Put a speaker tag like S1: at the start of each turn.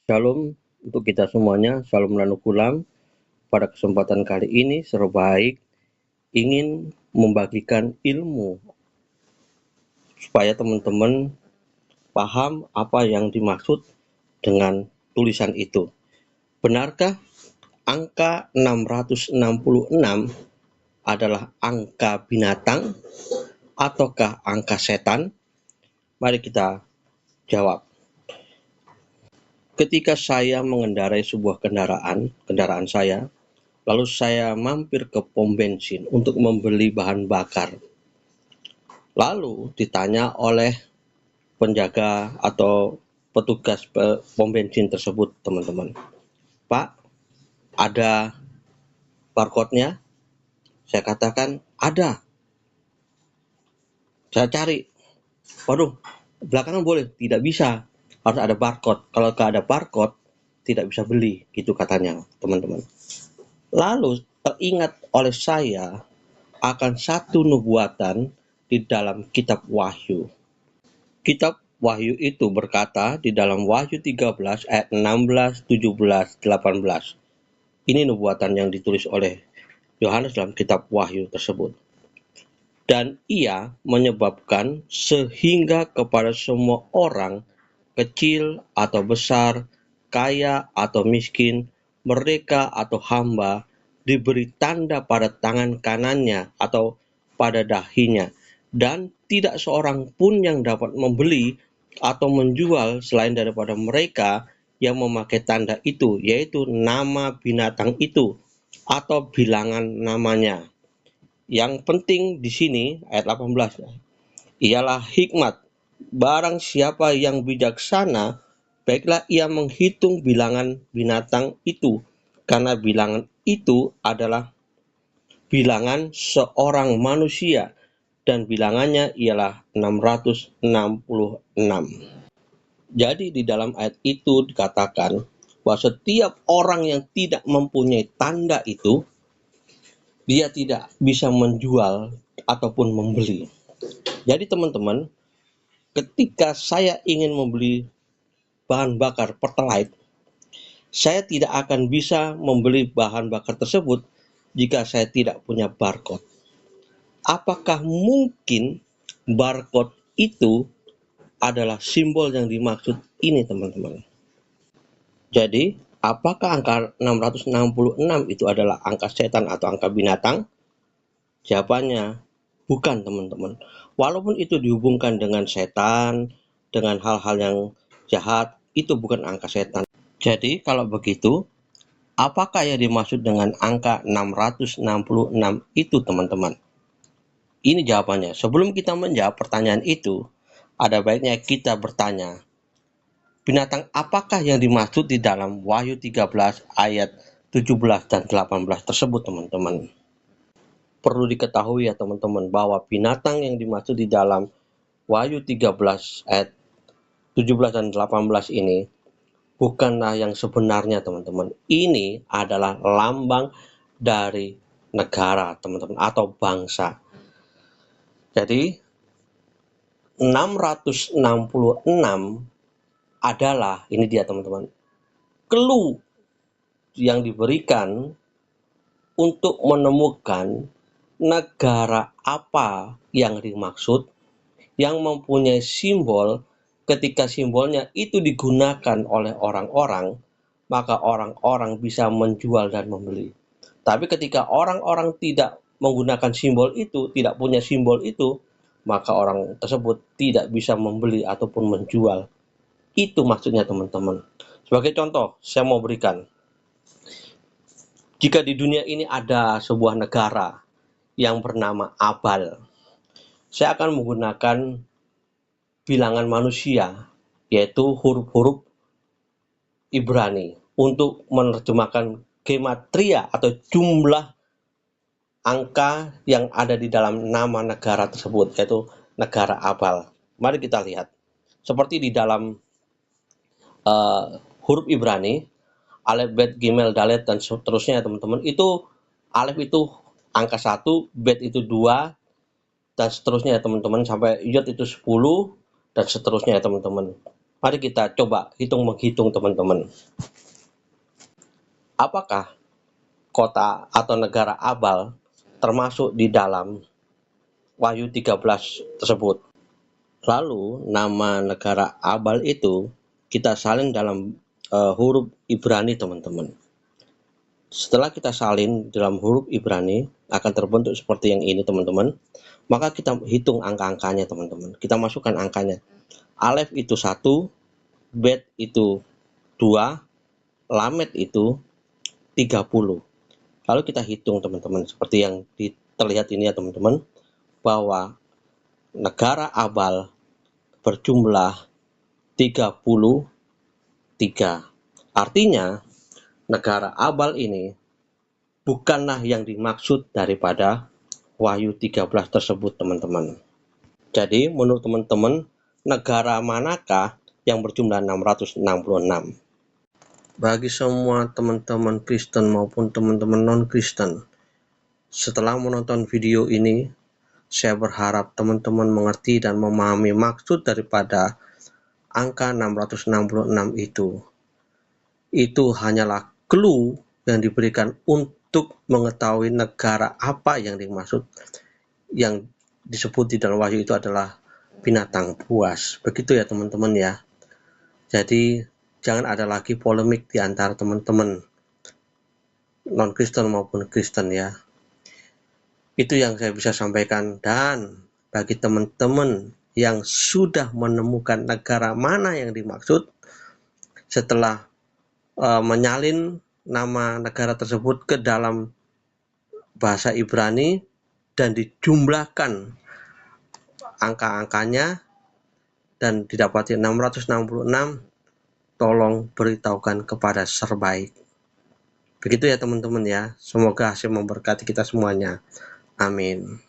S1: Shalom untuk kita semuanya, Shalom Lanukulam. Pada kesempatan kali ini, Serbaik ingin membagikan ilmu supaya teman-teman paham apa yang dimaksud dengan tulisan itu. Benarkah angka 666 adalah angka binatang ataukah angka setan? Mari kita jawab. Ketika saya mengendarai sebuah kendaraan saya, lalu saya mampir ke pom bensin untuk membeli bahan bakar. Lalu ditanya oleh penjaga atau petugas pom bensin tersebut, teman-teman. Pak, ada barcode-nya? Saya katakan, ada. Saya cari. Waduh, belakangan boleh? Tidak bisa. Harus ada barcode. Kalau nggak ada barcode, tidak bisa beli. Gitu katanya, teman-teman. Lalu teringat oleh saya akan satu nubuatan di dalam kitab Wahyu. Kitab Wahyu itu berkata di dalam Wahyu 13 ayat 16, 17, 18. Ini nubuatan yang ditulis oleh Yohanes dalam kitab Wahyu tersebut. Dan ia menyebabkan sehingga kepada semua orang, kecil atau besar, kaya atau miskin, mereka atau hamba, diberi tanda pada tangan kanannya atau pada dahinya, dan tidak seorang pun yang dapat membeli atau menjual selain daripada mereka yang memakai tanda itu, yaitu nama binatang itu atau bilangan namanya. Yang penting di sini ayat 18 ialah hikmat. Barang siapa yang bijaksana, baiklah ia menghitung bilangan binatang itu, karena bilangan itu adalah bilangan seorang manusia, dan bilangannya ialah 666. Jadi di dalam ayat itu dikatakan bahwa setiap orang yang tidak mempunyai tanda itu, dia tidak bisa menjual ataupun membeli. Jadi teman-teman, ketika saya ingin membeli bahan bakar Pertalite, saya tidak akan bisa membeli bahan bakar tersebut jika saya tidak punya barcode. Apakah mungkin barcode itu adalah simbol yang dimaksud ini, teman-teman? Jadi, apakah angka 666 itu adalah angka setan atau angka binatang? Jawabannya, bukan, teman-teman. Walaupun itu dihubungkan dengan setan, dengan hal-hal yang jahat, itu bukan angka setan. Jadi, kalau begitu, apakah yang dimaksud dengan angka 666 itu, teman-teman? Ini jawabannya. Sebelum kita menjawab pertanyaan itu, ada baiknya kita bertanya, binatang apakah yang dimaksud di dalam Wahyu 13 ayat 17 dan 18 tersebut, teman-teman? Perlu diketahui ya teman-teman bahwa binatang yang dimaksud di dalam Wahyu 13 ayat 17 dan 18 ini bukanlah yang sebenarnya, teman-teman. Ini adalah lambang dari negara, teman-teman, atau bangsa. Jadi 666 adalah, ini dia teman-teman, clue yang diberikan untuk menemukan negara apa yang dimaksud, yang mempunyai simbol. Ketika simbolnya itu digunakan oleh orang-orang, maka orang-orang bisa menjual dan membeli. Tapi ketika orang-orang tidak menggunakan simbol itu, tidak punya simbol itu, maka orang tersebut tidak bisa membeli ataupun menjual. Itu maksudnya, teman-teman. Sebagai contoh, saya mau berikan. Jika di dunia ini ada sebuah negara yang bernama Abal, saya akan menggunakan bilangan manusia, yaitu huruf-huruf Ibrani, untuk menerjemahkan gematria atau jumlah angka yang ada di dalam nama negara tersebut, yaitu negara Abal. Mari kita lihat. Seperti di dalam huruf Ibrani, Alef, Bet, Gimel, Dalet, dan seterusnya, teman-teman. Itu Alef itu angka 1, Bet itu 2, dan seterusnya, teman-teman, sampai Yod itu 10, dan seterusnya, teman-teman. Mari kita coba menghitung teman-teman. Apakah kota atau negara Abal termasuk di dalam Wahyu 13 tersebut? Lalu nama negara Abal itu kita salin dalam huruf Ibrani teman-teman. Setelah kita salin dalam huruf Ibrani akan terbentuk seperti yang ini teman-teman. Maka kita hitung angka-angkanya teman-teman. Kita masukkan angkanya. Alef itu 1, Bet itu 2, Lamet itu 30. Lalu kita hitung teman-teman seperti yang terlihat ini ya teman-teman, bahwa negara Abal berjumlah 33. Artinya negara Abal ini bukanlah yang dimaksud daripada Wahyu 13 tersebut teman-teman. Jadi menurut teman-teman, negara manakah yang berjumlah 666? Bagi semua teman-teman Kristen maupun teman-teman non-Kristen, setelah menonton video ini, saya berharap teman-teman mengerti dan memahami maksud daripada angka 666 itu. Itu hanyalah clue yang diberikan untuk mengetahui negara apa yang dimaksud. Yang disebut di dalam Wahyu itu adalah binatang buas. Begitu ya teman-teman ya. Jadi jangan ada lagi polemik di antara teman-teman non-Kristen maupun Kristen ya. Itu yang saya bisa sampaikan. Dan bagi teman-teman yang sudah menemukan negara mana yang dimaksud, setelah menyalin nama negara tersebut ke dalam bahasa Ibrani dan dijumlahkan angka-angkanya dan didapati 666, tolong beritahukan kepada Serbaik. Begitu ya teman-teman ya. Semoga hasil memberkati kita semuanya. Amin.